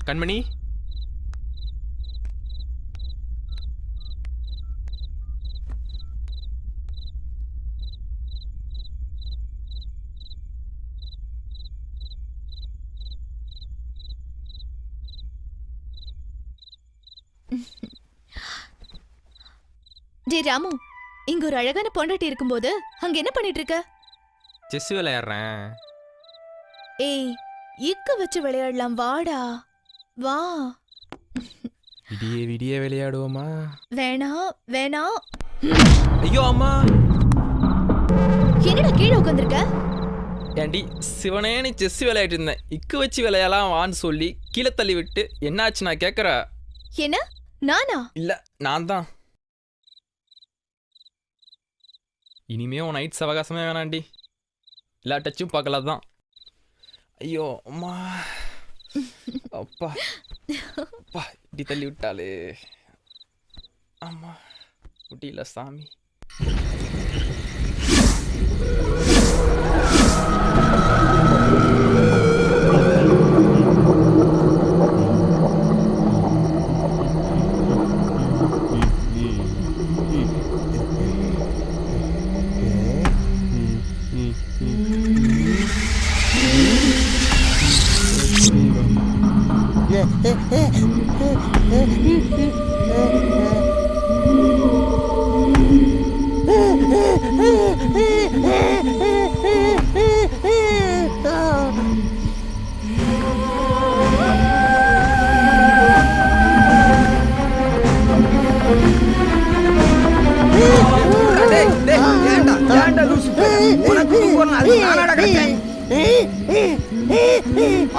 கண்மணி, டே ராமு, இங்க ஒரு அழகான பொண்டாட்டி இருக்கும்போது அங்க என்ன பண்ணிட்டு இருக்க? செஸ் விளையாடுறேன். ஏய், இக்க வச்சு விளையாடலாம், வாடா வா. விடிய விடிய விளையாடுவோமா? வேணாம் வேணாம். ஐயோ அம்மா, என்னடா கீழே உட்காந்துருக்க? ஏண்டி சிவனேன்னு செஸ் விளையாட்டு இருந்தேன். இக்கு வச்சு விளையாடலாம் வான்னு சொல்லி கீழே தள்ளி விட்டு என்னாச்சு நான் கேட்குற? என்ன நானா? இல்லை, நான் தான். இனிமே உன் நைட் சவகாசமே வேணாண்டி. எல்லா டச்சும் பார்க்கலாம் தான். ஐயோ அம்மா, அப்பா அப்பா, இப்படி தள்ளி விட்டாலே. ஆமா, முடியல சாமி.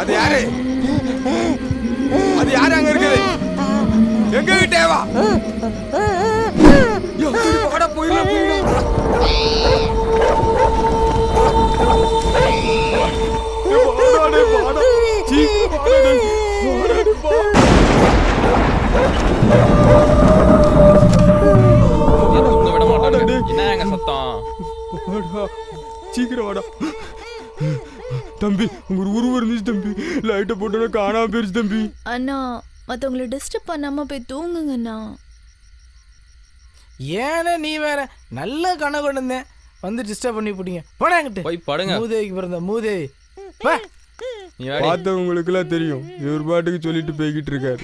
அது யாரு? அது யாரு அங்க இருக்குது? எங்க வீட்டே வா. போடா, போயிடலாம் போயிடலாம். விட மாட்டாங்க. என்ன எங்க சத்தம்? சீக்கிரம் வாடா தம்பி. உங்க உருவம் இருந்துச்சு தம்பி. லைட்டை போட்டோட காணாம போயிருச்சு தம்பி. அண்ணா, மத்தவங்களை டிஸ்டர்ப் பண்ணாம போய் தூங்குங்கண்ணா. ஏன்னா நீ வேற நல்ல கனவு இருந்தேன் வந்து டிஸ்டர்ப் பண்ணி போட்டீங்க. போனாங்கிட்டு போய் படுங்க. மூதேவிக்கு பிறந்த மூதேவி. நீ வாடி. பார்த்தவங்களுக்கு எல்லாம் தெரியும் இவர் பாட்டுக்கு சொல்லிட்டு போய்கிட்டு இருக்காரு.